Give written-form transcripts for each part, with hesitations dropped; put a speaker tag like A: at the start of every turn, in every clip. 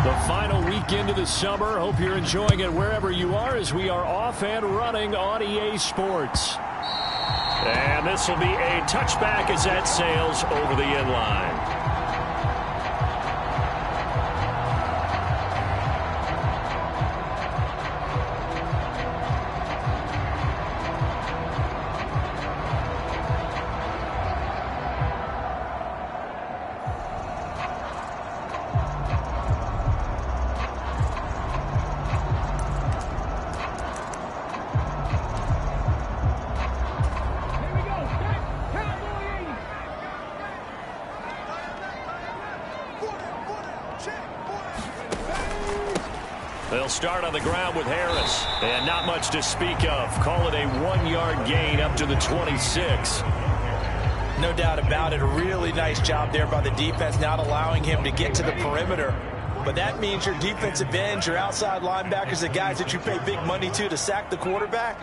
A: The final weekend of the summer. Hope you're enjoying it wherever you are as we are off and running on EA Sports. And this will be a touchback as that sails over the end line. They'll start on the ground with Harris. And not much to speak of. Call it a 1-yard gain up to the 26.
B: No doubt about it. A really nice job there by the defense, not allowing him to get to the perimeter. But that means your defensive ends, your outside linebackers, the guys that you pay big money to sack the quarterback,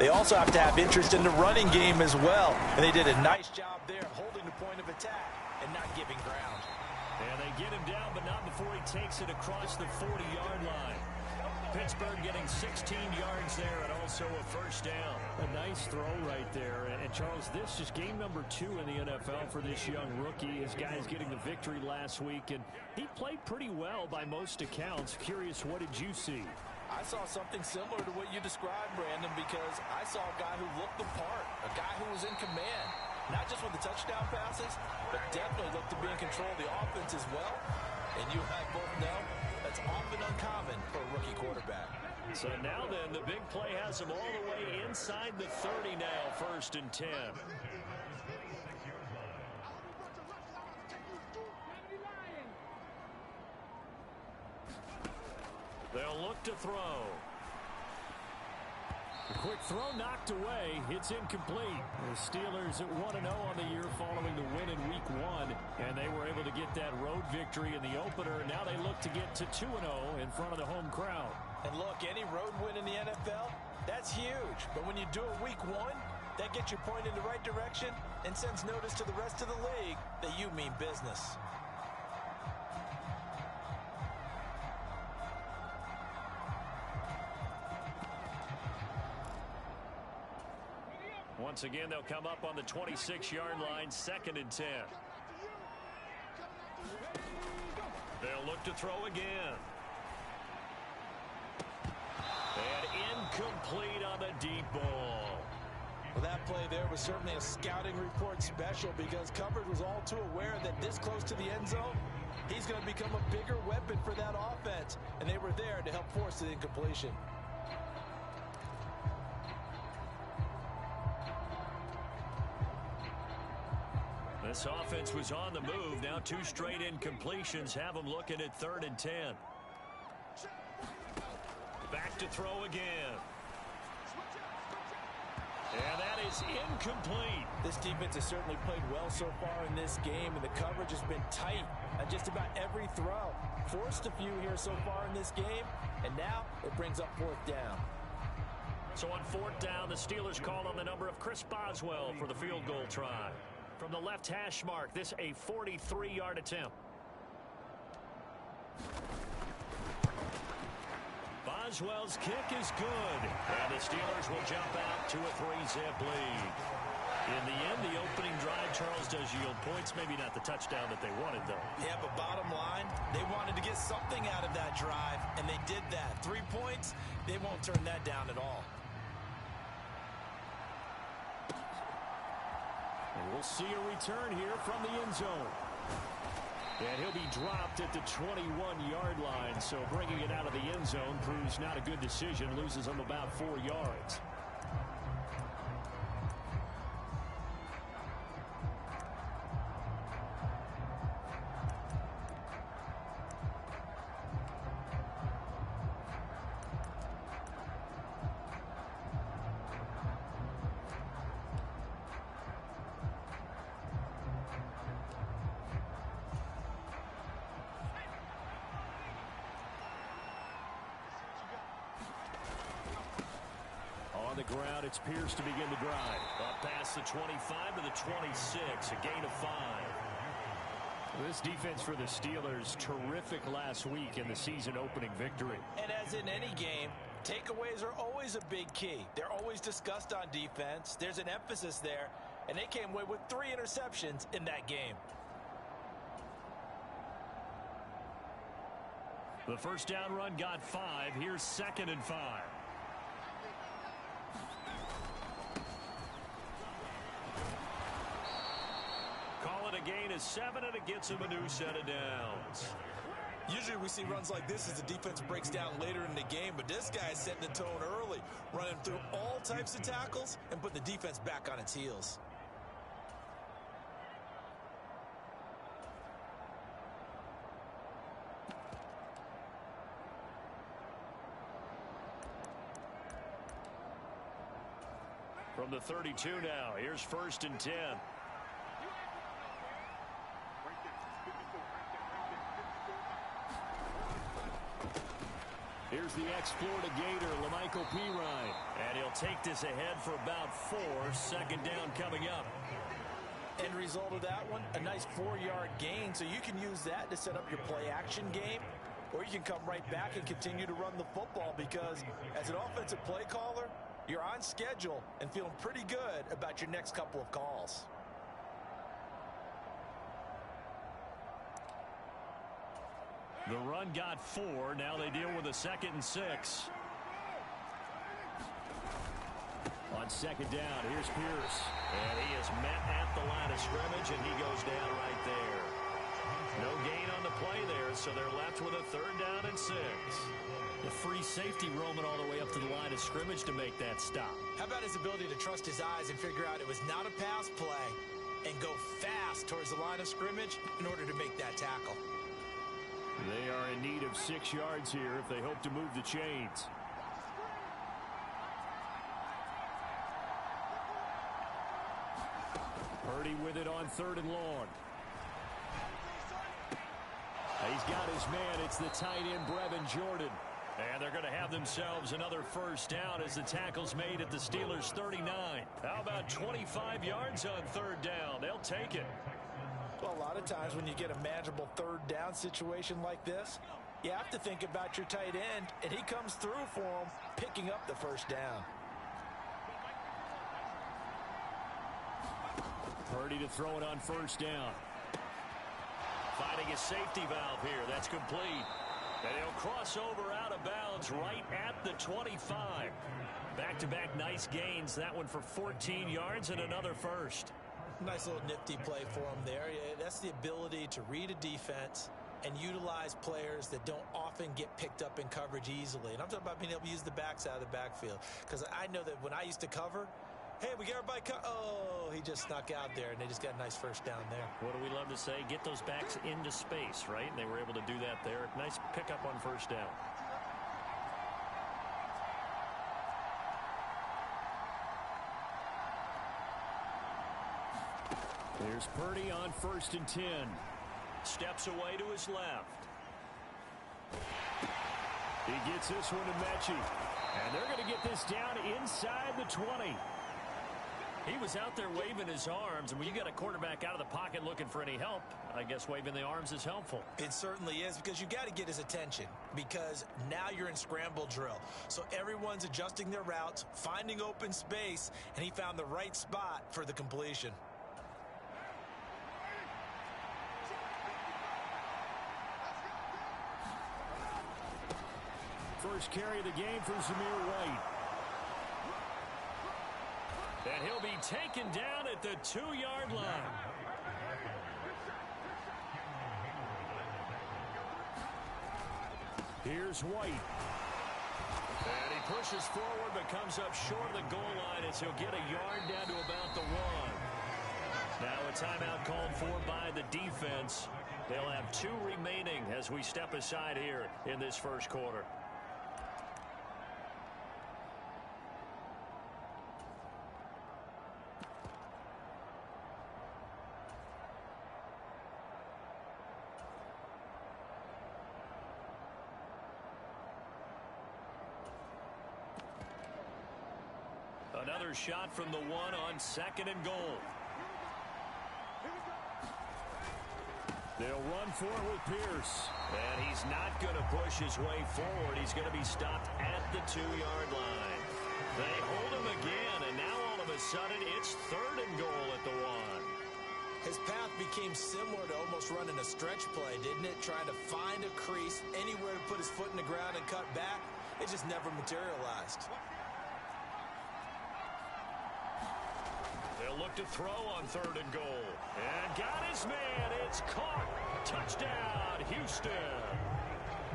B: they also have to have interest in the running game as well. And they did a nice job there holding the point of attack and not giving ground.
A: And they get him down, but not before he takes it across the 40-yard line. Pittsburgh getting 16 yards there and also a first down. A nice throw right there. And Charles, this is game number 2 in the NFL for this young rookie. His guys getting the victory last week, and he played pretty well by most accounts. Curious, what did you see?
B: I saw something similar to what you described, Brandon, because I saw a guy who looked the part, a guy who was in command. Not just with the touchdown passes, but definitely looked to be in control of the offense as well. And you and I both know that's often uncommon for a rookie quarterback.
A: So now then, the big play has him all the way inside the 30 now, 1st and 10. They'll look to throw. A quick throw knocked away. It's incomplete. The Steelers at 1-0 on the year following the win in Week 1. And they were able to get that road victory in the opener. Now they look to get to 2-0 in front of the home crowd.
B: And look, any road win in the NFL, that's huge. But when you do it Week 1, that gets you pointed in the right direction and sends notice to the rest of the league that you mean business.
A: Once again, they'll come up on the 26-yard line, 2nd and 10. They'll look to throw again. And incomplete on the deep ball.
B: Well, that play there was certainly a scouting report special because coverage was all too aware that this close to the end zone, he's going to become a bigger weapon for that offense. And they were there to help force the incompletion.
A: This offense was on the move. Now 2 straight incompletions have them looking at 3rd and 10. Back to throw again. And that is incomplete.
B: This defense has certainly played well so far in this game, and the coverage has been tight at just about every throw. Forced a few here so far in this game, and now it brings up 4th down.
A: So on 4th down, the Steelers call on the number of Chris Boswell for the field goal try. From the left hash mark, this a 43-yard attempt. Boswell's kick is good. And the Steelers will jump out to a 3-zip lead. In the end, the opening drive, Charles, does yield points. Maybe not the touchdown that they wanted, though.
B: Yeah, but bottom line, they wanted to get something out of that drive, and they did that. 3 points, they won't turn that down at all.
A: And we'll see a return here from the end zone. And he'll be dropped at the 21-yard line. So bringing it out of the end zone proves not a good decision. Loses him about 4 yards. On the ground, it's Pierce to begin the drive. Up past the 25 to the 26, a gain of 5. This defense for the Steelers, terrific last week in the season-opening victory.
B: And as in any game, takeaways are always a big key. They're always discussed on defense. There's an emphasis there, and they came away with 3 interceptions in that game.
A: The first down run got 5. Here's 2nd and 5. Call it a gain of 7, and it gets him a new set of downs.
B: Usually we see runs like this as the defense breaks down later in the game, but this guy is setting the tone early, running through all types of tackles and putting the defense back on its heels.
A: From the 32 now, here's 1st and 10. Here's the ex-Florida Gator, Lamichael Pirine. And he'll take this ahead for about 4. 2nd down coming up.
B: End result of that one, a nice 4-yard gain, so you can use that to set up your play-action game, or you can come right back and continue to run the football because as an offensive play caller, you're on schedule and feeling pretty good about your next couple of calls.
A: The run got 4. Now they deal with a 2nd and 6. On 2nd down, here's Pierce. And he is met at the line of scrimmage, and he goes down right there. No gain on the play there, so they're left with a 3rd down and 6. The free safety roaming all the way up to the line of scrimmage to make that stop.
B: How about his ability to trust his eyes and figure out it was not a pass play and go fast towards the line of scrimmage in order to make that tackle?
A: They are in need of 6 yards here if they hope to move the chains. Purdy with it on 3rd and long. He's got his man. It's the tight end, Brevin Jordan. And they're going to have themselves another 1st down as the tackle's made at the Steelers' 39. How about 25 yards on 3rd down? They'll take it.
B: Well, a lot of times when you get a manageable 3rd down situation like this, you have to think about your tight end, and he comes through for him, picking up the 1st down.
A: Purdy to throw it on 1st down. Finding a safety valve here. That's complete. And he'll cross over out of bounds right at the 25. Back-to-back nice gains. That one for 14 yards and another 1st.
B: Nice little nifty play for him there. That's the ability to read a defense and utilize players that don't often get picked up in coverage easily. And I'm talking about being able to use the backs out of the backfield. Because I know that when I used to cover, hey, we got everybody oh, he just snuck out there, and they just got a nice 1st down there.
A: What do we love to say? Get those backs into space, right? And they were able to do that there. Nice pickup on 1st down. There's Purdy on 1st and 10. Steps away to his left. He gets this one to Mechie. And they're going to get this down inside the 20. He was out there waving his arms, and when you got a quarterback out of the pocket looking for any help, I guess waving the arms is helpful.
B: It certainly is, because you got to get his attention, because now you're in scramble drill. So everyone's adjusting their routes, finding open space, and he found the right spot for the completion.
A: First carry of the game for Zamir White. And he'll be taken down at the 2-yard line. Here's White. And he pushes forward but comes up short of the goal line as he'll get a yard down to about the 1. Now a timeout called for by the defense. They'll have 2 remaining as we step aside here in this first quarter. Another shot from the 1 on 2nd and goal. They'll run for it with Pierce. And he's not going to push his way forward. He's going to be stopped at the 2-yard line. They hold him again, and now all of a sudden it's 3rd and goal at the 1.
B: His path became similar to almost running a stretch play, didn't it? Trying to find a crease, anywhere to put his foot in the ground and cut back. It just never materialized.
A: They'll look to throw on 3rd and goal. And got his man. It's caught. Touchdown, Houston.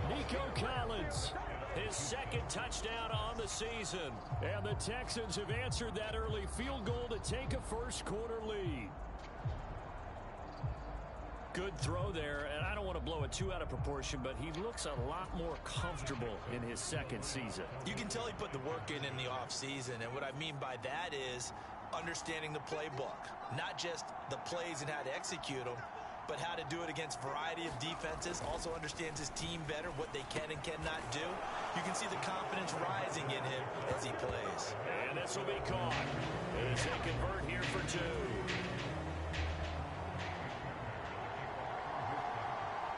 A: Nico Collins, his 2nd touchdown on the season. And the Texans have answered that early field goal to take a first-quarter lead. Good throw there, and I don't want to blow it too out of proportion, but he looks a lot more comfortable in his 2nd season.
B: You can tell he put the work in the offseason, and what I mean by that is understanding the playbook. Not just the plays and how to execute them, but how to do it against a variety of defenses. Also understands his team better, what they can and cannot do. You can see the confidence rising in him as he plays.
A: And this will be caught as they convert here for 2.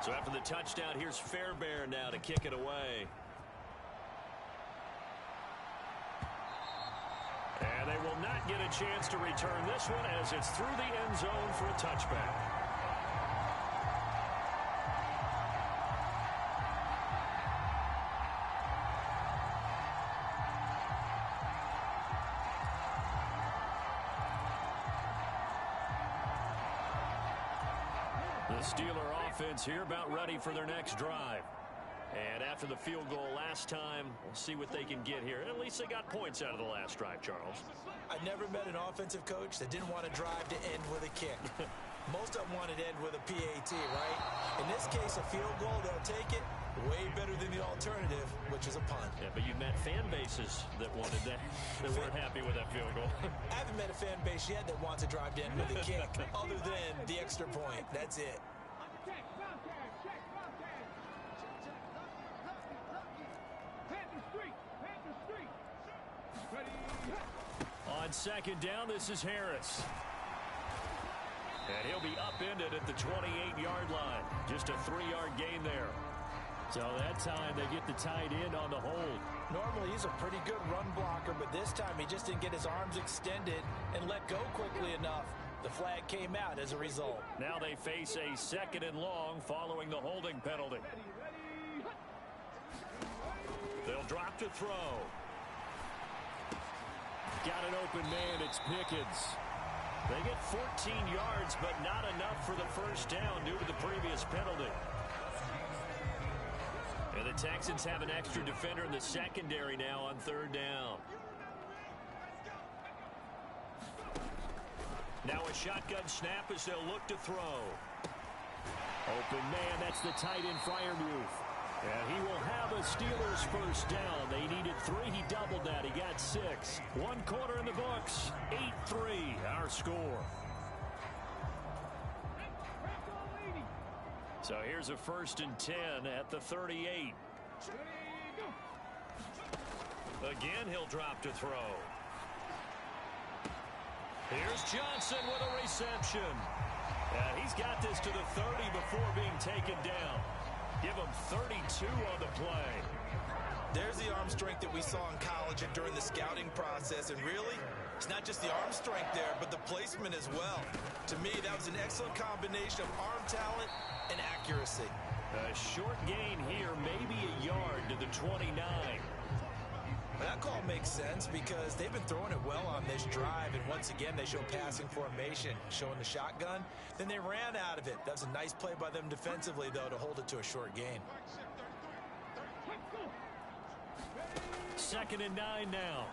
A: So after the touchdown, here's Fairbairn now to kick it away. And they will not get a chance to return this one as it's through the end zone for a touchback. The Steeler offense here about ready for their next drive. And after the field goal last time, we'll see what they can get here. At least they got points out of the last drive, Charles.
B: I never met an offensive coach that didn't want to drive to end with a kick. Most of them wanted to end with a PAT, right? In this case, a field goal, they'll take it. Way better than the alternative, which is a punt.
A: Yeah, but you met fan bases that wanted that, that weren't happy with that field goal.
B: I haven't met a fan base yet that wants to drive to end with a kick, other than the extra point. That's it.
A: On 2nd down, this is Harris. And he'll be upended at the 28-yard line. Just a 3-yard gain there. So that time they get the tight end on the hold.
B: Normally he's a pretty good run blocker, but this time he just didn't get his arms extended and let go quickly enough. The flag came out as a result.
A: Now they face a 2nd and long following the holding penalty. They'll drop to throw. Got an open man, it's Pickens. They get 14 yards, but not enough for the first down due to the previous penalty. And the Texans have an extra defender in the secondary now on 3rd down. Now a shotgun snap as they'll look to throw. Open man, that's the tight end Freiermuth. And he will have a Steelers first down. They needed 3. He doubled that. He got 6. 1 quarter in the books. 8-3, our score. So here's a 1st and 10 at the 38. Again, he'll drop to throw. Here's Johnson with a reception. He's got this to the 30 before being taken down. Give him 32 on the play.
B: There's the arm strength that we saw in college and during the scouting process. And really, it's not just the arm strength there, but the placement as well. To me, that was an excellent combination of arm talent and accuracy.
A: A short gain here, maybe a yard to the 29.
B: That call makes sense because they've been throwing it well on this drive, and once again they show passing formation, showing the shotgun. Then they ran out of it. That was a nice play by them defensively, though, to hold it to a short gain.
A: 2nd and 9 now.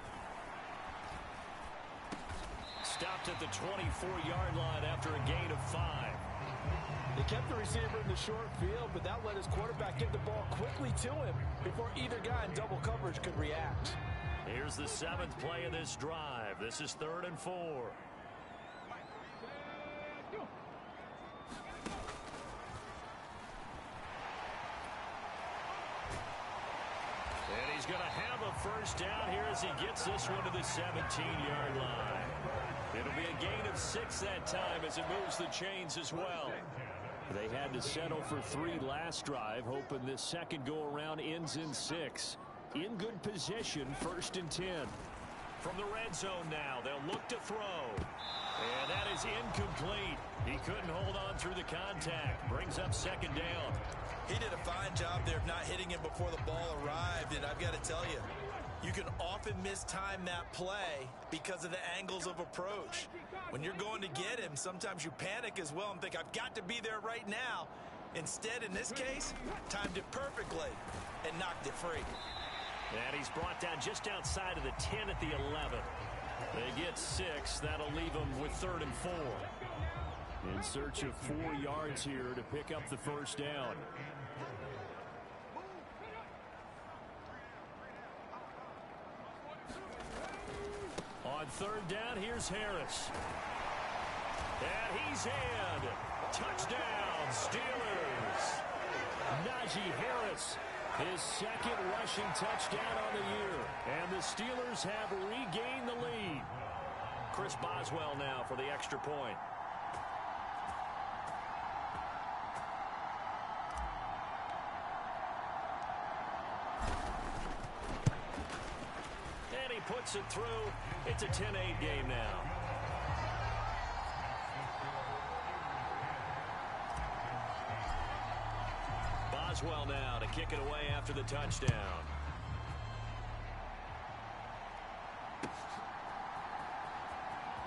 A: Stopped at the 24-yard line after a gain of 5.
C: They kept the receiver in the short field, but that let his quarterback get the ball quickly to him before either guy in double coverage could react.
A: Here's the 7th play of this drive. This is 3rd and 4. And he's going to have a first down here as he gets this one to the 17-yard line. It'll be a gain of 6 that time as it moves the chains as well. They had to settle for 3 last drive, hoping this second go-around ends in 6. In good position, 1st and 10. From the red zone now, they'll look to throw. And that is incomplete. He couldn't hold on through the contact. Brings up 2nd down.
B: He did a fine job there of not hitting him before the ball arrived. And I've got to tell you, you can often mistime that play because of the angles of approach. When you're going to get him, sometimes you panic as well and think, I've got to be there right now. Instead, in this case, timed it perfectly and knocked it free.
A: And he's brought down just outside of the 10 at the 11. They get 6. That'll leave them with 3rd and 4. In search of 4 yards here to pick up the 1st down. On 3rd down, here's Harris. And he's in. Touchdown, Steelers. Najee Harris, his 2nd rushing touchdown on the year. And the Steelers have regained the lead. Chris Boswell now for the extra point. And he puts it through. It's a 10-8 game now. Boswell now to kick it away after the touchdown.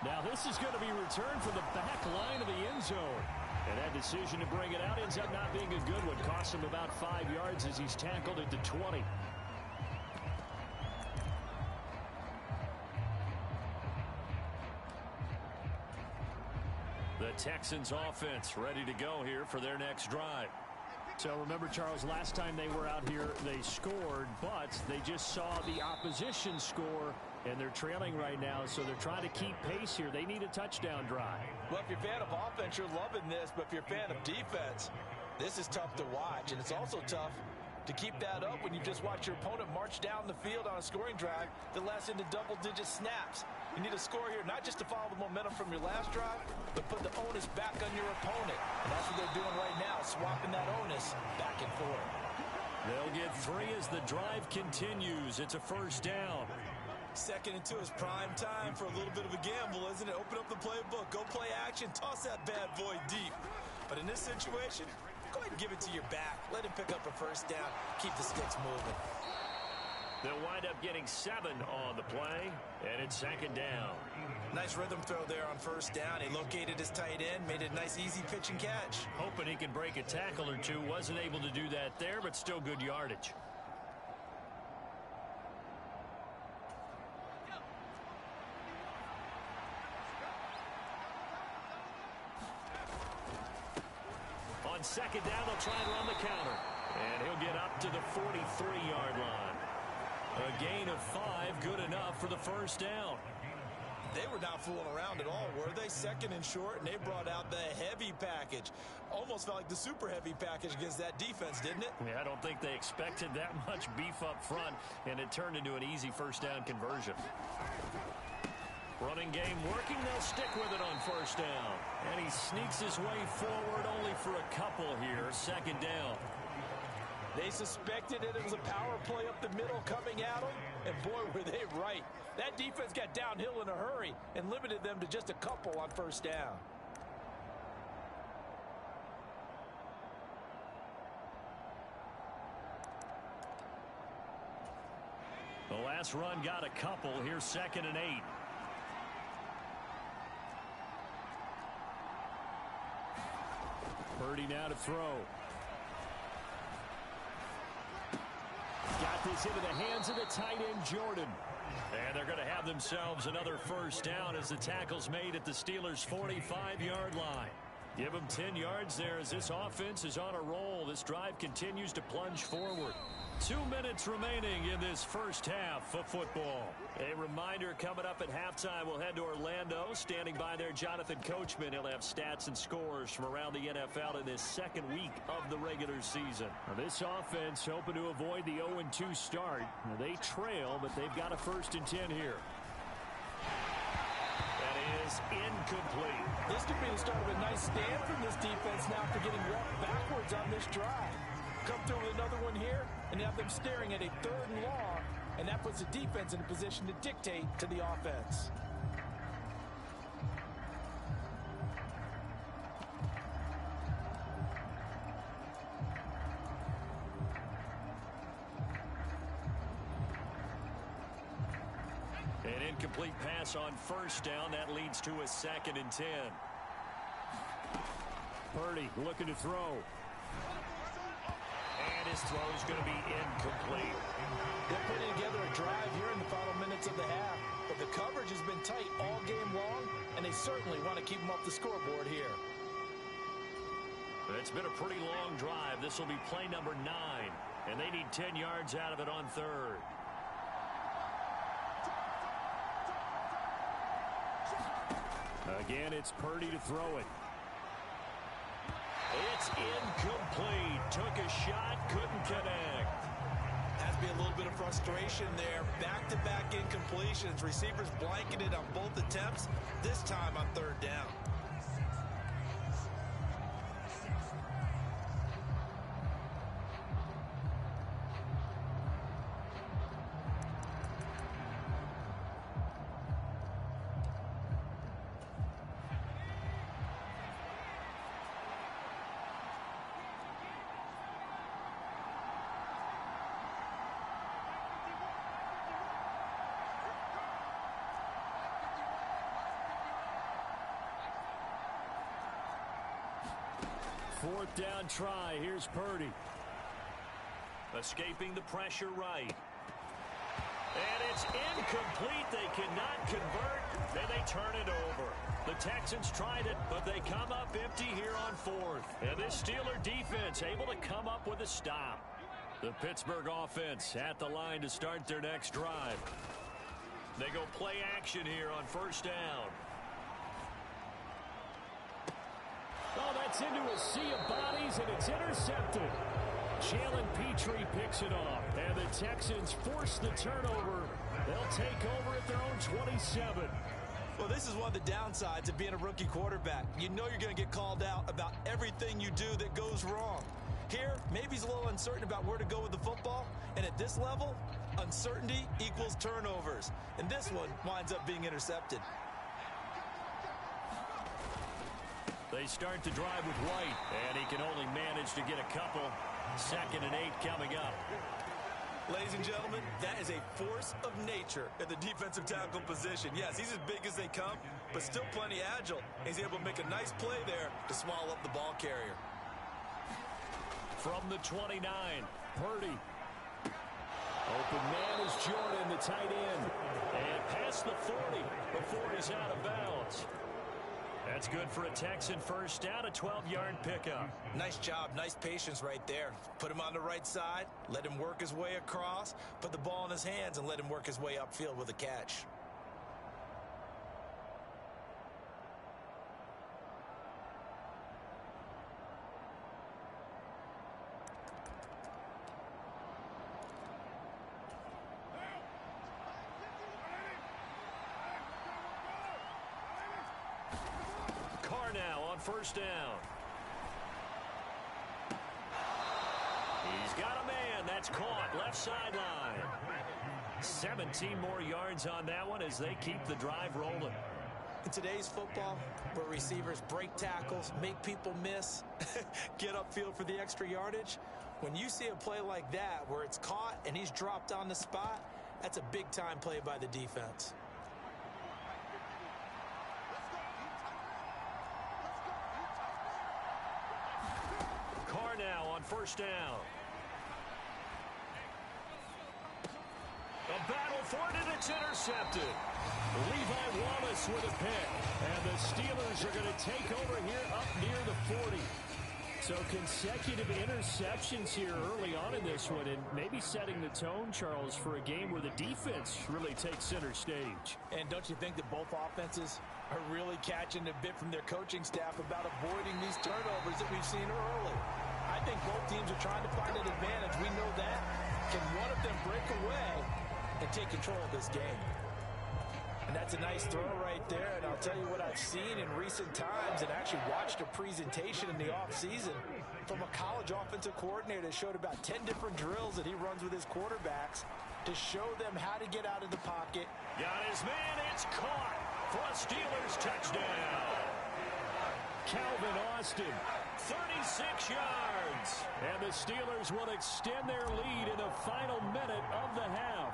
A: Now this is going to be returned from the back line of the end zone. And that decision to bring it out ends up not being a good one. Costs him about 5 yards as he's tackled at the 20. The Texans offense ready to go here for their next drive. So remember, Charles, last time they were out here, they scored, but they just saw the opposition score, and they're trailing right now, so they're trying to keep pace here. They need a touchdown drive.
C: Well, if you're a fan of offense, you're loving this, but if you're a fan of defense, this is tough to watch, and it's also tough to keep that up when you just watch your opponent march down the field on a scoring drive that lasts into double-digit snaps. You need a score here, not just to follow the momentum from your last drive, but put the onus back on your opponent. And that's what they're doing right now, swapping that onus back and forth.
A: They'll get 3 as the drive continues. It's a 1st down.
B: 2nd and 2 is prime time for a little bit of a gamble, isn't it? Open up the playbook, go play action, toss that bad boy deep. But in this situation, go ahead and give it to your back. Let him pick up a 1st down. Keep the sticks moving.
A: They'll wind up getting 7 on the play, and it's 2nd down.
B: Nice rhythm throw there on 1st down. He located his tight end, made it a nice, easy pitch and catch.
A: Hoping he can break a tackle or 2. Wasn't able to do that there, but still good yardage. On 2nd down, they'll try and run the counter. And he'll get up to the 43-yard line. A gain of 5, good enough for the 1st down.
B: They were not fooling around at all, were they? 2nd and short, and they brought out the heavy package. Almost felt like the super heavy package against that defense, didn't it?
A: Yeah, I don't think they expected that much beef up front, and it turned into an easy 1st down conversion. Running game working, they'll stick with it on 1st down. And he sneaks his way forward only for a couple here. 2nd down.
C: They suspected it was a power play up the middle coming at them, and boy, were they right. That defense got downhill in a hurry and limited them to just a couple on 1st down.
A: The last run got a couple. Here's 2nd and 8. Purdy now to throw. Got this into the hands of the tight end, Jordan. And they're going to have themselves another 1st down as the tackle's made at the Steelers' 45-yard line. Give them 10 yards there as this offense is on a roll. This drive continues to plunge forward. 2 minutes remaining in this 1st half of football. A reminder coming up at halftime, we'll head to Orlando. Standing by there, Jonathan Coachman. He'll have stats and scores from around the NFL in this 2nd week of the regular season. Now, this offense hoping to avoid the 0-2 start. Now, they trail, but they've got a 1st and 10 here. That is incomplete.
C: This could be the start of a nice stand from this defense now for getting walked backwards on this drive. Come through with another one here and have them staring at a 3rd and long, and that puts the defense in a position to dictate to the offense.
A: An incomplete pass on 1st down. That leads to a 2nd and 10. Purdy looking to throw. And his throw is going to be incomplete.
C: They're putting together a drive here in the final minutes of the half, but the coverage has been tight all game long, and they certainly want to keep them off the scoreboard here.
A: It's been a pretty long drive. This will be play number 9, and they need 10 yards out of it on 3rd. Again, it's Purdy to throw it. It's incomplete. Took a shot, couldn't connect.
C: Has to be a little bit of frustration there. Back-to-back incompletions. Receivers blanketed on both attempts, this time on 3rd down.
A: Fourth down try. Here's Purdy. Escaping the pressure right. And it's incomplete. They cannot convert, and they turn it over. The Texans tried it, but they come up empty here on 4th. And this Steeler defense able to come up with a stop. The Pittsburgh offense at the line to start their next drive. They go play action here on 1st down. Oh, that's into a sea of bodies, and it's intercepted. Jalen Petrie picks it off, and the Texans force the turnover. They'll take over at their own 27.
C: Well, this is one of the downsides of being a rookie quarterback. You know you're going to get called out about everything you do that goes wrong. Here, maybe he's a little uncertain about where to go with the football, and at this level, uncertainty equals turnovers. And this one winds up being intercepted.
A: They start the drive with White, and he can only manage to get a couple. 2nd and 8 coming up.
C: Ladies and gentlemen, that is a force of nature at the defensive tackle position. Yes, he's as big as they come, but still plenty agile. He's able to make a nice play there to swallow up the ball carrier.
A: From the 29, Purdy. Open man is Jordan, the tight end. And past the 40 before he's out of bounds. That's good for a Texan 1st down, a 12-yard pickup.
C: Nice job, nice patience right there. Put him on the right side, let him work his way across, put the ball in his hands, and let him work his way upfield with a catch.
A: Now on 1st down. He's got a man. That's caught. Left sideline. 17 more yards on that one as they keep the drive rolling.
C: In today's football, where receivers break tackles, make people miss, get upfield for the extra yardage, when you see a play like that where it's caught and he's dropped on the spot, that's a big-time play by the defense.
A: Now on 1st down. A battle for it, and it's intercepted. Levi Wallace with a pick. And the Steelers are going to take over here up near the 40. So consecutive interceptions here early on in this one, and maybe setting the tone, Charles, for a game where the defense really takes center stage.
C: And don't you think that both offenses are really catching a bit from their coaching staff about avoiding these turnovers that we've seen early? I think both teams are trying to find an advantage. We know that. Can one of them break away and take control of this game? And that's a nice throw right there. And I'll tell you what I've seen in recent times and actually watched a presentation in the offseason from a college offensive coordinator that showed about 10 different drills that he runs with his quarterbacks to show them how to get out of the pocket.
A: Got his man. It's caught for a Steelers touchdown. Calvin Austin, 36 yards. And the Steelers will extend their lead in the final minute of the half.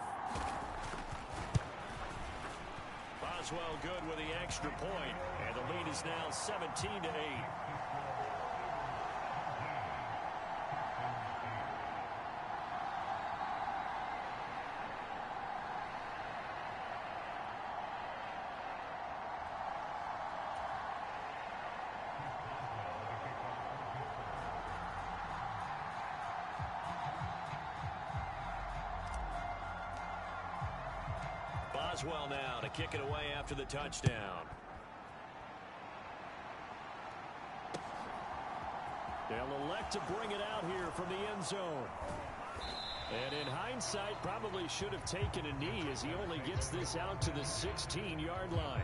A: Boswell good with the extra point, and the lead is now 17-8. Boswell now to kick it away after the touchdown. They'll elect to bring it out here from the end zone. And in hindsight, probably should have taken a knee as he only gets this out to the 16-yard line.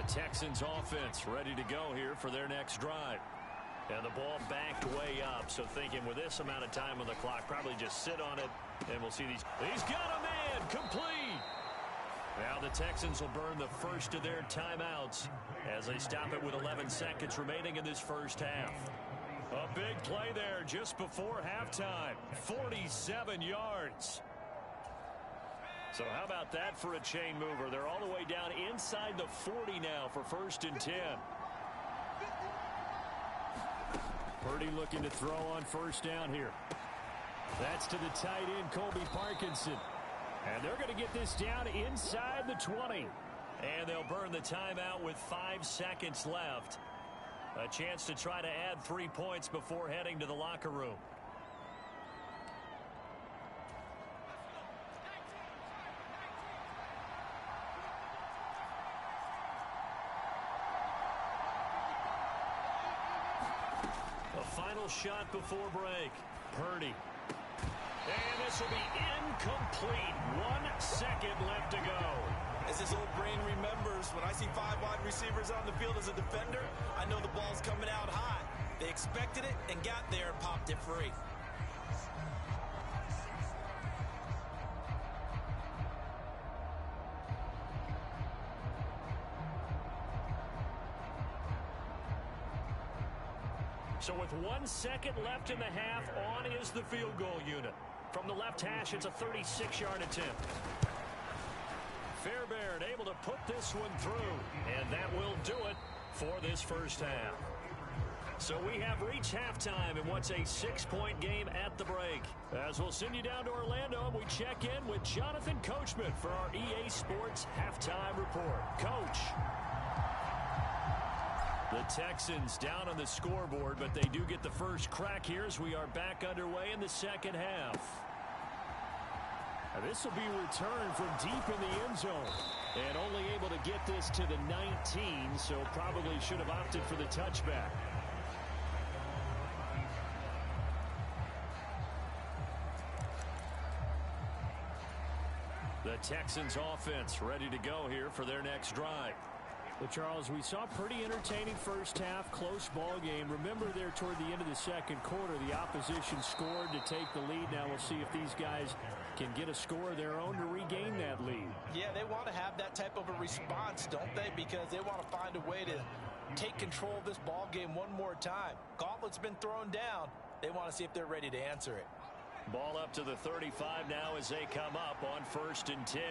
A: Texans offense ready to go here for their next drive. And the ball backed way up, so thinking with this amount of time on the clock, probably just sit on it, and we'll see these. He's got a man, complete. Now the Texans will burn the first of their timeouts as they stop it with 11 seconds remaining in this first half. A big play there just before halftime, 47 yards. So how about that for a chain mover? They're all the way down inside the 40 now for 1st and 10. Purdy looking to throw on 1st down here. That's to the tight end, Colby Parkinson. And they're going to get this down inside the 20. And they'll burn the timeout with 5 seconds left. A chance to try to add 3 points before heading to the locker room. Final shot before break. Purdy. And this will be incomplete. 1 second left to go.
C: As his old brain remembers, when I see 5 wide receivers on the field as a defender, I know the ball's coming out high. They expected it and got there and popped it free.
A: So with 1 second left in the half, on is the field goal unit. From the left hash, it's a 36-yard attempt. Fairbairn able to put this one through, and that will do it for this first half. So we have reached halftime in what's a 6-point game at the break. As we'll send you down to Orlando, and we check in with Jonathan Coachman for our EA Sports Halftime Report. Coach. The Texans down on the scoreboard, but they do get the first crack here as we are back underway in the second half. Now this will be returned from deep in the end zone. And only able to get this to the 19, so probably should have opted for the touchback. The Texans offense ready to go here for their next drive. Well, Charles, we saw pretty entertaining first half, close ball game. Remember there toward the end of the second quarter, the opposition scored to take the lead. Now we'll see if these guys can get a score of their own to regain that lead. Yeah, they want to have that type of a response, don't they? Because they want to find a way to take control of this ball game one more time. Gauntlet's been thrown down. They want to see if they're ready to answer it. Ball up to the 35 now as they come up on 1st and 10.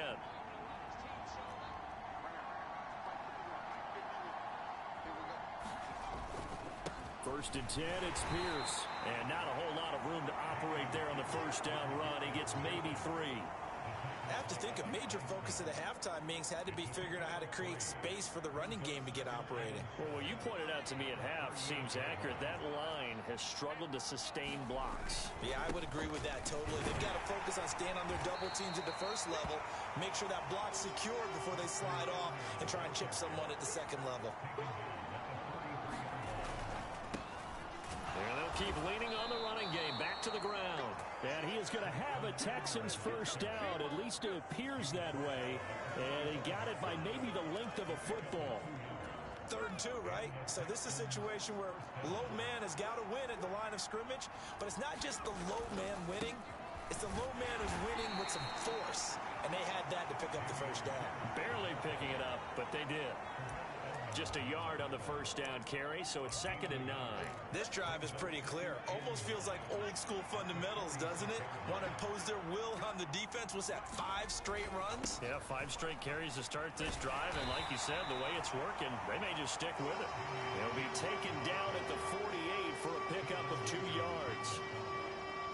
A: First and 10, it's Pierce. And not a whole lot of room to operate there on the first down run. He gets maybe 3.
C: I have to think a major focus of the halftime meetings had to be figuring out how to create space for the running game to get operating.
A: Well, what you pointed out to me at half seems accurate. That line has struggled to sustain blocks.
C: Yeah, I would agree with that totally. They've got to focus on staying on their double teams at the first level, make sure that block's secured before they slide off and try and chip someone at the second level.
A: There they'll keep leaning on the running game. Back to the ground. And he is going to have a Texans first down. At least it appears that way. And he got it by maybe the length of a football.
C: 3rd and 2, right? So this is a situation where low man has got to win at the line of scrimmage. But it's not just the low man winning. It's the low man who's winning with some force. And they had that to pick up the first down.
A: Barely picking it up, but they did. Just a yard on the first down carry, so it's 2nd and 9.
C: This drive is pretty clear. Almost feels like old school fundamentals, doesn't it? Want to impose their will on the defense. Was that 5 straight runs?
A: Yeah, 5 straight carries to start this drive, and like you said, the way it's working, they may just stick with it. He'll be taken down at the 48 for a pickup of 2 yards.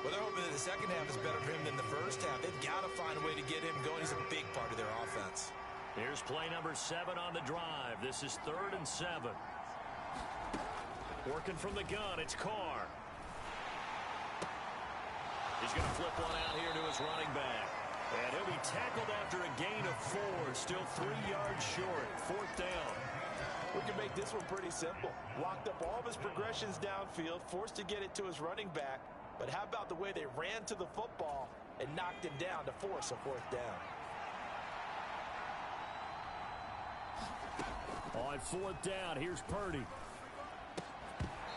C: Well, they're hoping that the second half is better for him than the first half. They've got to find a way to get him going. He's a big part of their offense.
A: Here's play number 7 on the drive. This is 3rd and 7. Working from the gun, it's Carr. He's going to flip one out here to his running back. And he'll be tackled after a gain of 4. Still 3 yards short. 4th down.
C: We can make this one pretty simple. Walked up all of his progressions downfield, forced to get it to his running back. But how about the way they ran to the football and knocked him down to force a 4th down?
A: On 4th down, here's Purdy.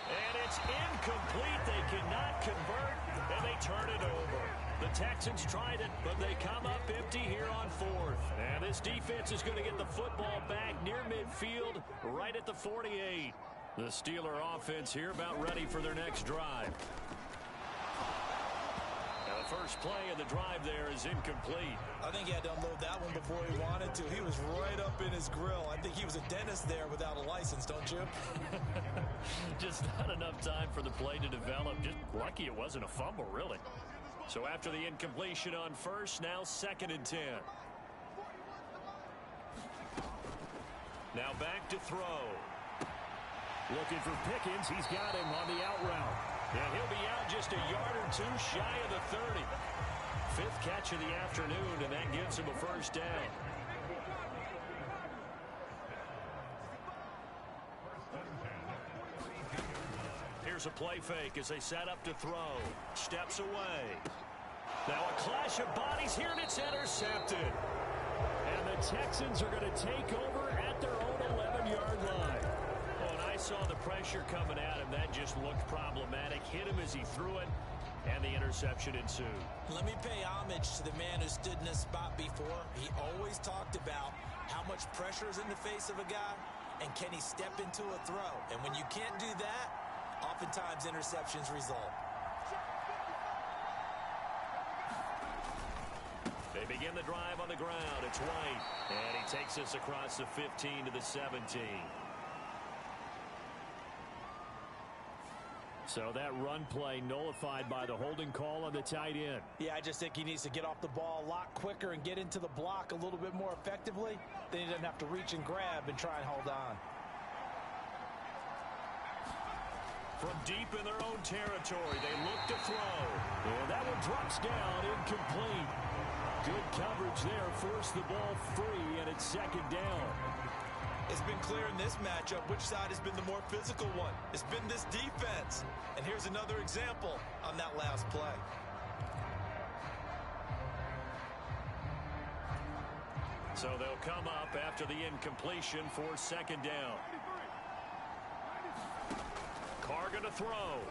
A: And it's incomplete. They cannot convert, and they turn it over. The Texans tried it, but they come up empty here on 4th. And this defense is going to get the football back near midfield, right at the 48. The Steeler offense here about ready for their next drive. Now the first play of the drive there is incomplete.
C: I think he had to unload that one before he wanted to. He was right up in his grill. I think he was a dentist there without a license, don't you?
A: Just not enough time for the play to develop. Just lucky it wasn't a fumble, really. So after the incompletion on first, now 2nd and 10. Now back to throw. Looking for Pickens. He's got him on the out route. And he'll be out just a yard or 2 shy of the 30. 5th catch of the afternoon, and that gives him a first down. Here's a play fake as they set up to throw. Steps away. Now a clash of bodies here, and it's intercepted. And the Texans are going to take over at their own 11-yard line. Oh, and I saw the pressure coming at him. That just looked problematic. Hit him as he threw it, and the interception ensued.
C: Let me pay homage to the man who stood in this spot before. He always talked about how much pressure is in the face of a guy, and can he step into a throw. And when you can't do that, oftentimes interceptions result.
A: They begin the drive on the ground. It's White, and he takes us across the 15 to the 17. So that run play nullified by the holding call on the tight end.
C: Yeah, I just think he needs to get off the ball a lot quicker and get into the block a little bit more effectively. Then he doesn't have to reach and grab and try and hold on.
A: From deep in their own territory, they look to throw. And that one drops down, incomplete. Good coverage there, forced the ball free, and it's 2nd down.
C: It's been clear in this matchup which side has been the more physical one. It's been this defense. And here's another example on that last play.
A: So they'll come up after the incompletion for 2nd down. Carr going to throw.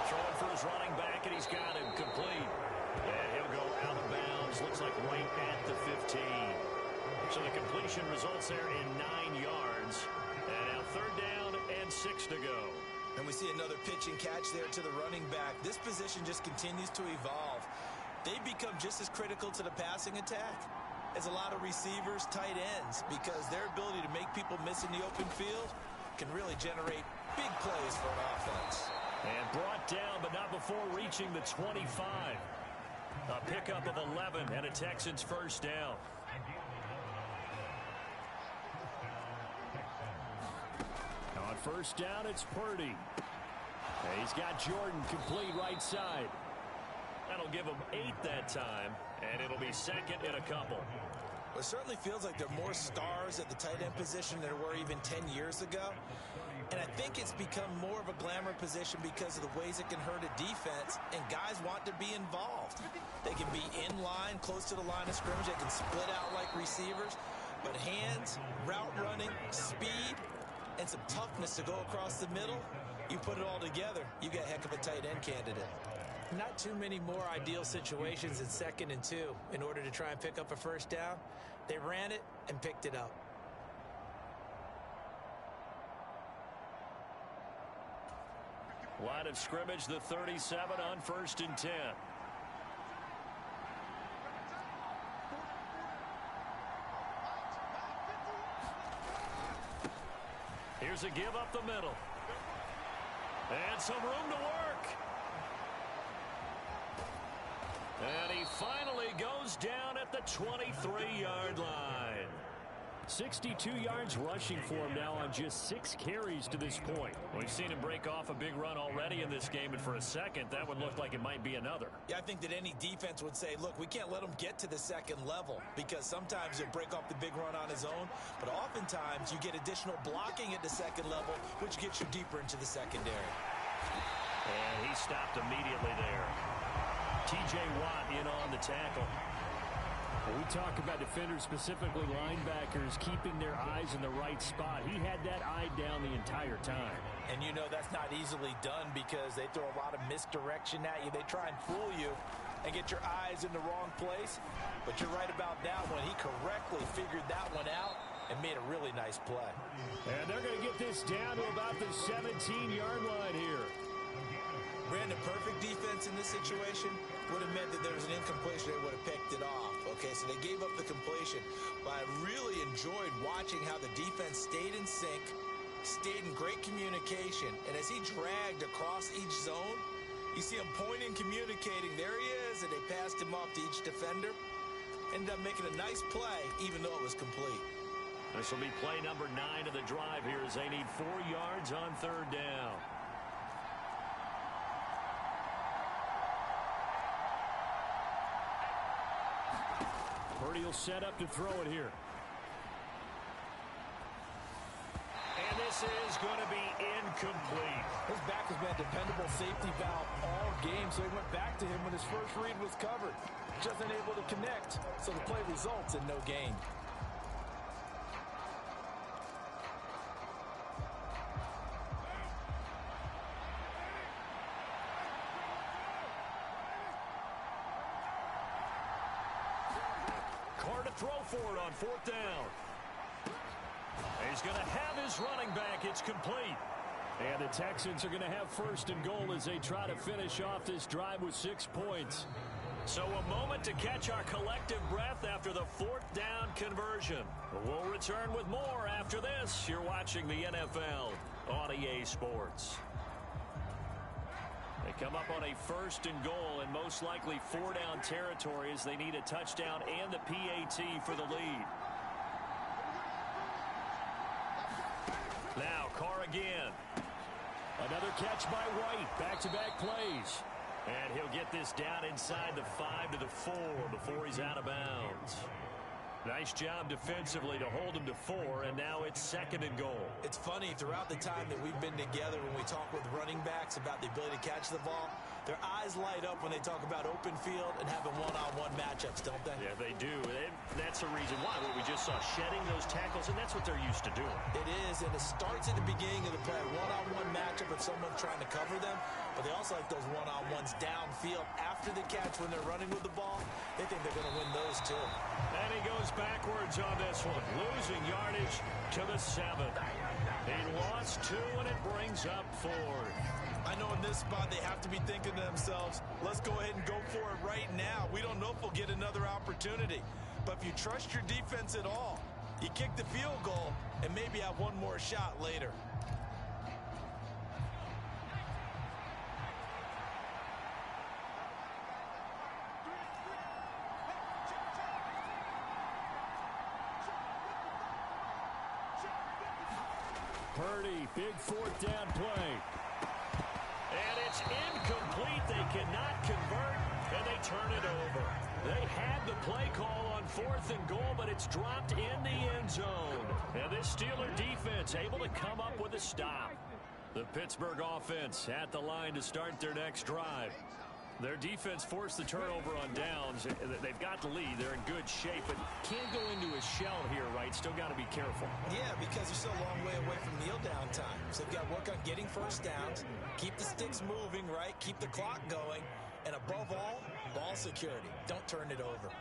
A: Throwing for his running back, and he's got him complete. And he'll go out of bounds. Looks like right at the 15. So the completion results there in 9 yards. And now 3rd down and 6 to go.
C: And we see another pitch and catch there to the running back. This position just continues to evolve. They become just as critical to the passing attack as a lot of receivers, tight ends, because their ability to make people miss in the open field can really generate big plays for an offense.
A: And brought down, but not before reaching the 25. A pickup of 11 and a Texans first down. On first down, it's Purdy. He's got Jordan complete right side. That'll give him 8 that time, and it'll be second and a couple.
C: Well, it certainly feels like there are more stars at the tight end position than there were even 10 years ago. And I think it's become more of a glamour position because of the ways it can hurt a defense, and guys want to be involved. They can be in line, close to the line of scrimmage. They can split out like receivers. But hands, route running, speed, and some toughness to go across the middle, you put it all together, you get a heck of a tight end candidate. Not too many more ideal situations in 2nd and 2 in order to try and pick up a first down. They ran it and picked it up.
A: Line of scrimmage, the 37 on 1st and 10. Here's a give up the middle. And some room to work. And he finally goes down at the 23-yard line. 62 yards rushing for him now on just 6 carries to this point. We've seen him break off a big run already in this game, and for a second, that would look like it might be another.
C: Yeah, I think that any defense would say, look, we can't let him get to the 2nd level, because sometimes he'll break off the big run on his own, but oftentimes you get additional blocking at the 2nd level, which gets you deeper into the secondary.
A: And he stopped immediately there. T.J. Watt in on the tackle. When we talk about defenders, specifically linebackers, keeping their eyes in the right spot, he had that eye down the entire time.
C: And you know that's not easily done because they throw a lot of misdirection at you. They try and fool you and get your eyes in the wrong place. But you're right about that one. He correctly figured that one out and made a really nice play.
A: And they're going to get this down to about the 17-yard line here.
C: Brandon, perfect defense in this situation would have meant that there was an incompletion. They would have picked it off. Okay, so they gave up the completion. But I really enjoyed watching how the defense stayed in sync, stayed in great communication. And as he dragged across each zone, you see him pointing, communicating. There he is, and they passed him off to each defender. Ended up making a nice play, even though it was complete.
A: This will be play number 9 of the drive here as they need 4 yards on 3rd down. Purdy will set up to throw it here. And this is going to be incomplete.
C: His back has been a dependable safety valve all game, so he went back to him when his first read was covered. Just unable to connect, so the play results in no gain.
A: Throw for it on 4th down. He's going to have his running back. It's complete. And the Texans are going to have 1st and goal as they try to finish off this drive with 6 points. So a moment to catch our collective breath after the 4th down conversion. We'll return with more after this. You're watching the NFL on EA Sports. They come up on a 1st and goal and most likely 4-down territory as they need a touchdown and the PAT for the lead. Now Carr again. Another catch by White. Back-to-back plays. And he'll get this down inside the 5 to the 4 before he's out of bounds. Nice job defensively to hold him to 4, and now it's 2nd and goal.
C: It's funny, throughout the time that we've been together, when we talk with running backs about the ability to catch the ball, their eyes light up when they talk about open field and having one-on-one matchups, don't they?
A: Yeah, they do. And that's the reason why. What we just saw, shedding those tackles, and that's what they're used to doing.
C: It is, and it starts at the beginning of the play. One-on-one matchup if someone's trying to cover them, but they also like those one-on-ones downfield after the catch when they're running with the ball. They think they're going to win those, too.
A: And he goes backwards on this one, losing yardage to the 7. He lost 2, and it brings up 4.
C: I know in this spot they have to be thinking to themselves, let's go ahead and go for it right now. We don't know if we'll get another opportunity. But if you trust your defense at all, you kick the field goal and maybe have one more shot later.
A: Purdy, big fourth down play. And it's incomplete. They cannot convert, and they turn it over. They had the play call on 4th and goal, but it's dropped in the end zone. And this Steeler defense able to come up with a stop. The Pittsburgh offense at the line to start their next drive. Their defense forced the turnover on downs. They've got the lead. They're in good shape, but can't go into a shell here, right? Still got to be careful.
C: Yeah, because they're still a long way away from kneel down time. So they've got to work on getting first downs, keep the sticks moving, right? Keep the clock going. And above all, ball security. Don't turn it over.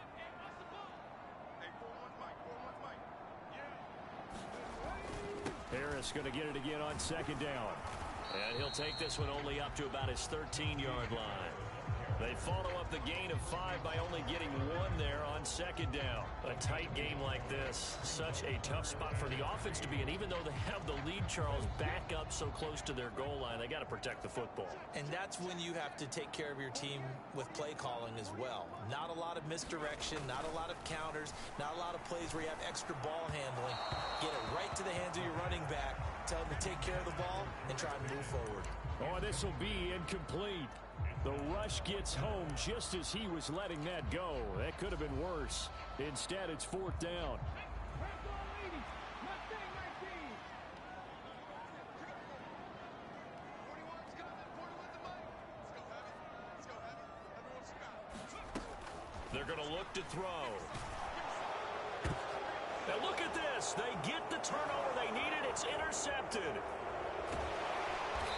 A: Harris going to get it again on 2nd down. And he'll take this one only up to about his 13-yard line. They follow up the gain of 5 by only getting 1 there on 2nd down. A tight game like this, such a tough spot for the offense to be in. Even though they have the lead, Charles, back up so close to their goal line, they got to protect the football.
C: And that's when you have to take care of your team with play calling as well. Not a lot of misdirection, not a lot of counters, not a lot of plays where you have extra ball handling. Get it right to the hands of your running back, tell him to take care of the ball, and try and move forward.
A: Oh, this will be incomplete. The rush gets home just as he was letting that go. That could have been worse. Instead, it's 4th down. They're going to look to throw. Now look at this. They get the turnover they needed. It's intercepted.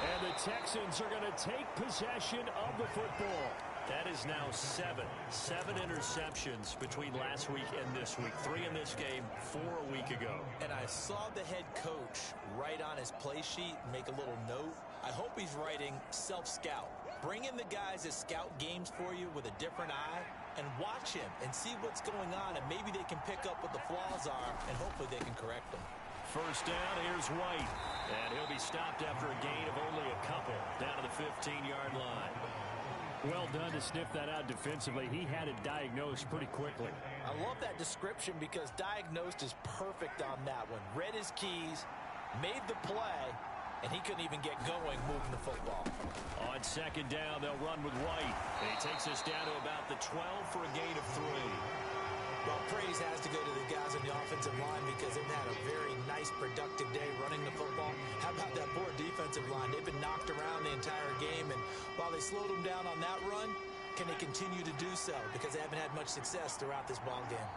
A: And the Texans are going to take possession of the football. That is now 7 interceptions between last week and this week. 3 in this game, 4 a week ago.
C: And I saw the head coach write on his play sheet, make a little note. I hope he's writing self-scout. Bring in the guys that scout games for you with a different eye and watch him and see what's going on, and maybe they can pick up what the flaws are, and hopefully they can correct them.
A: First down, here's White. And he'll be stopped after a gain of only a couple down to the 15-yard line. Well done to sniff that out defensively. He had it diagnosed pretty quickly.
C: I love that description because diagnosed is perfect on that one. Read his keys, made the play, and he couldn't even get going moving the football.
A: On 2nd down, they'll run with White. And he takes us down to about the 12 for a gain of 3.
C: Well, praise has to go to the guys on the offensive line because they've had a very nice, productive day running the football. How about that poor defensive line? They've been knocked around the entire game, and while they slowed them down on that run, can they continue to do so? Because they haven't had much success throughout this ball game.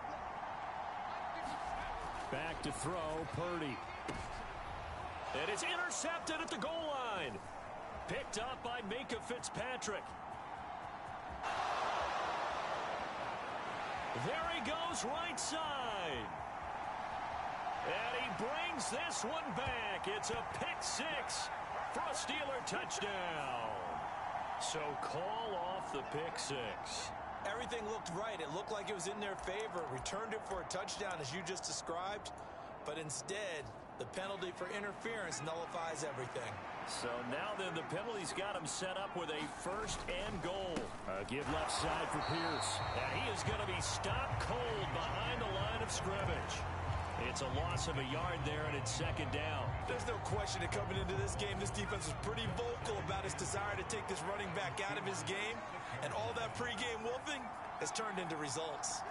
A: Back to throw, Purdy. And it's intercepted at the goal line. Picked up by Minkah Fitzpatrick. There he goes, right side. And he brings this one back. It's a pick 6 for a Steeler touchdown. So call off the pick 6.
C: Everything looked right. It looked like it was in their favor. Returned it for a touchdown, as you just described. But instead, the penalty for interference nullifies everything.
A: So now then, the penalty's got him set up with a 1st and goal. Give left side for Pierce. Now he is going to be stopped cold behind the line of scrimmage. It's a loss of a yard there, and it's 2nd down.
C: There's no question that coming into this game, this defense was pretty vocal about its desire to take this running back out of his game. And all that pregame wolfing has turned into results.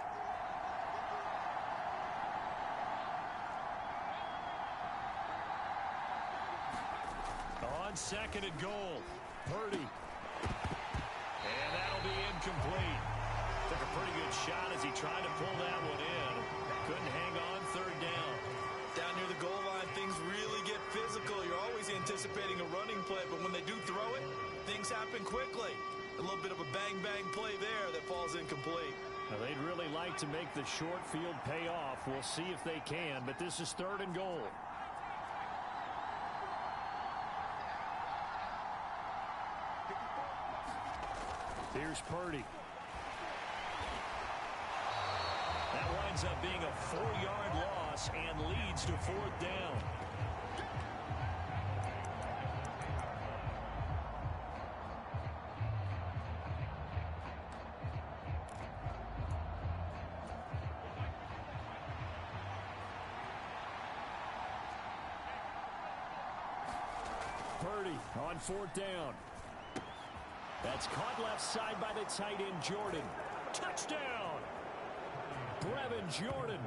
A: On 2nd and goal, Purdy. And that'll be incomplete. Took a pretty good shot as he tried to pull that one in. Couldn't hang on 3rd down.
C: Down near the goal line, things really get physical. You're always anticipating a running play, but when they do throw it, things happen quickly. A little bit of a bang-bang play there that falls incomplete.
A: Now, they'd really like to make the short field pay off. We'll see if they can, but this is 3rd and goal. Here's Purdy. That winds up being a 4-yard loss and leads to 4th down. Purdy on 4th down. That's caught left side by the tight end, Jordan. Touchdown! Brevin Jordan,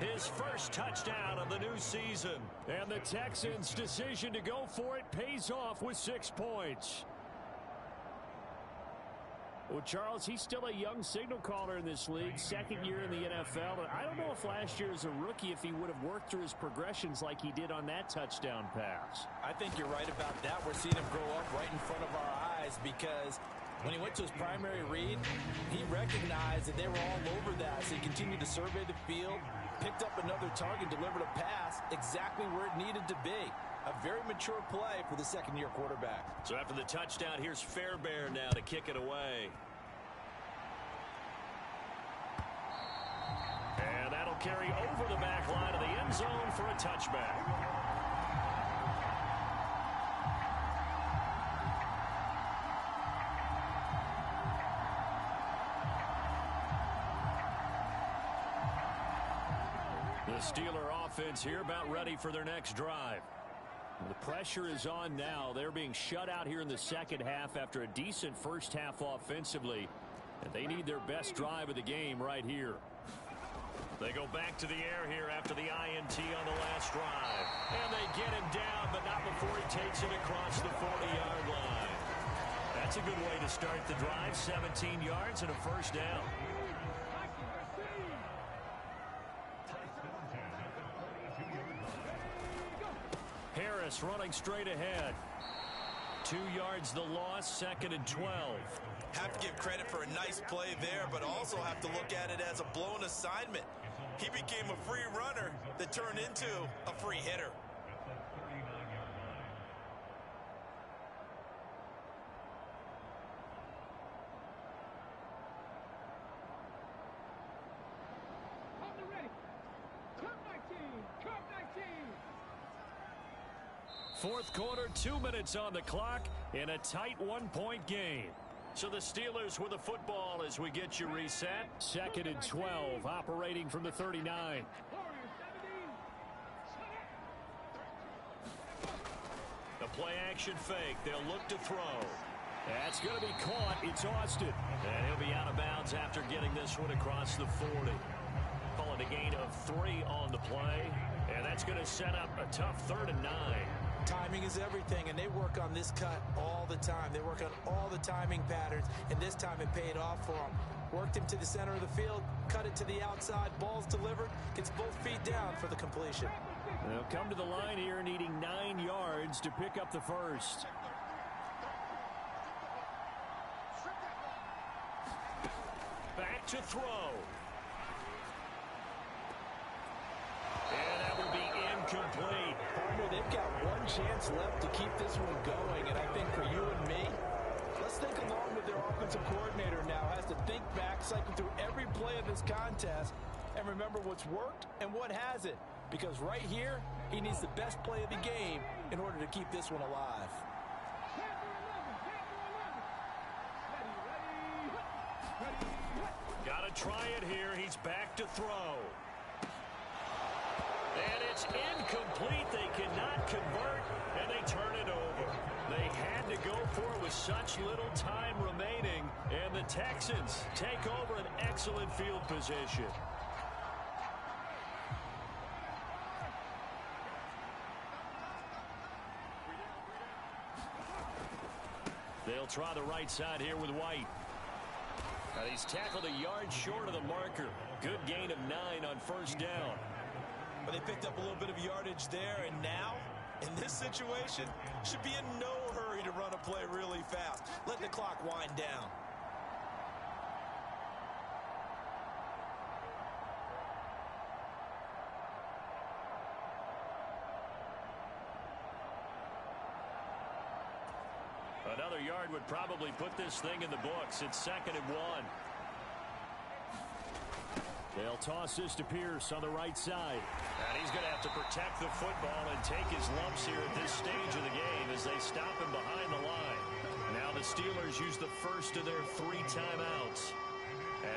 A: his first touchdown of the new season. And the Texans' decision to go for it pays off with 6 points. Well, Charles, he's still a young signal caller in this league, 2nd year in the NFL. And I don't know if last year as a rookie, if he would have worked through his progressions like he did on that touchdown pass.
C: I think you're right about that. We're seeing him grow up right in front of our eyes because when he went to his primary read, he recognized that they were all over that. So he continued to survey the field, picked up another target, delivered a pass exactly where it needed to be. A very mature play for the 2nd-year quarterback.
A: So after the touchdown, here's Fairbairn now to kick it away. And that'll carry over the back line of the end zone for a touchback. The Steeler offense here about ready for their next drive. The pressure is on now. They're being shut out here in the 2nd half after a decent first half offensively. And they need their best drive of the game right here. They go back to the air here after the INT on the last drive. And they get him down, but not before he takes it across the 40-yard line. That's a good way to start the drive. 17 yards and a first down. Harris running straight ahead. 2 yards the loss, 2nd and 12.
C: Have to give credit for a nice play there, but also have to look at it as a blown assignment. He became a free runner that turned into a free hitter.
A: Fourth quarter, 2 minutes on the clock in a tight 1-point game. So the Steelers with the football as we get you reset. 2nd and 12, operating from the 39. The play action fake. They'll look to throw. That's going to be caught. It's Austin. And he'll be out of bounds after getting this one across the 40. Call it a gain of 3 on the play. And that's going to set up a tough 3rd and 9.
C: Timing is everything, and they work on this cut all the time. They work on all the timing patterns, and this time it paid off for them. Worked him to the center of the field, cut it to the outside, ball's delivered, gets both feet down for the completion.
A: They'll come to the line here needing 9 yards to pick up the first. Back to throw. And that will be incomplete.
C: They've got one chance left to keep this one going, and I think for you and me, let's think along with their offensive coordinator now. Has to think back, cycle through every play of this contest, and remember what's worked and what hasn't. Because right here, he needs the best play of the game in order to keep this one alive.
A: Got to try it here. He's back to throw. And it's incomplete. They cannot convert, and they turn it over. They had to go for it with such little time remaining, and the Texans take over an excellent field position. They'll try the right side here with White. He's tackled a yard short of the marker. Good gain of 9 on first down.
C: But they picked up a little bit of yardage there, and now, in this situation, should be in no hurry to run a play really fast. Let the clock wind down.
A: Another yard would probably put this thing in the books. It's 2nd and 1. They'll toss this to Pierce on the right side. And he's going to have to protect the football and take his lumps here at this stage of the game as they stop him behind the line. Now the Steelers use the first of their 3 timeouts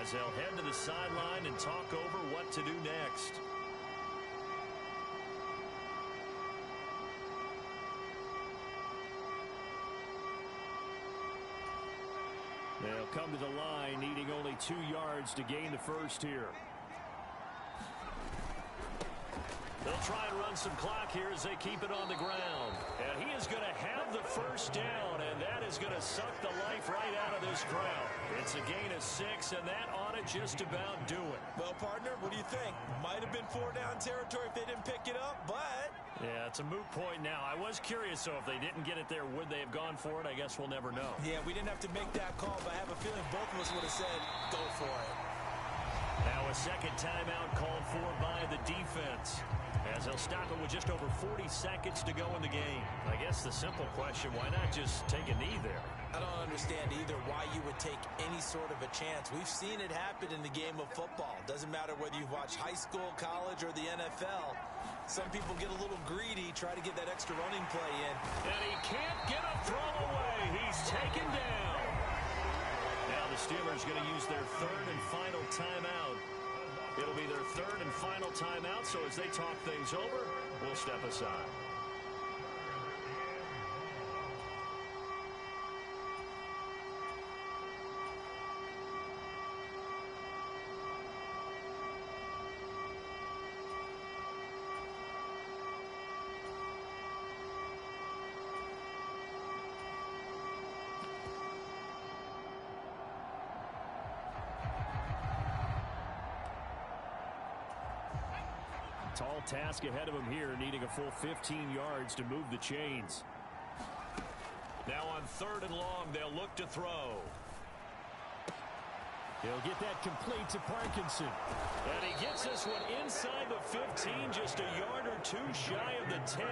A: as they'll head to the sideline and talk over what to do next. They'll come to the line, needing only 2 yards to gain the first here. They'll try and run some clock here as they keep it on the ground. And he is going to have the first down, and that is going to suck the life right out of this crowd. It's a gain of 6, and that ought to just about do it.
C: Well, partner, what do you think? Might have been 4-down territory if they didn't pick it up, but...
A: Yeah, it's a moot point now. I was curious, so if they didn't get it there, would they have gone for it? I guess we'll never know.
C: Yeah, we didn't have to make that call, but I have a feeling both of us would have said, go for it.
A: Now a second timeout called for by the defense, as they'll stop it with just over 40 seconds to go in the game. I guess the simple question, why not just take a knee there?
C: I don't understand either why you would take any sort of a chance. We've seen it happen in the game of football. Doesn't matter whether you've watched high school, college, or the NFL. Some people get a little greedy, try to get that extra running play in.
A: And he can't get a throw away. He's taken down. Now the Steelers going to use their third and final timeout. It'll be their third and final timeout, so as they talk things over, we'll step aside. Tall task ahead of him here, needing a full 15 yards to move the chains. Now on 3rd and long, they'll look to throw. He'll get that complete to Parkinson. And he gets this one inside the 15, just a yard or 2 shy of the 10.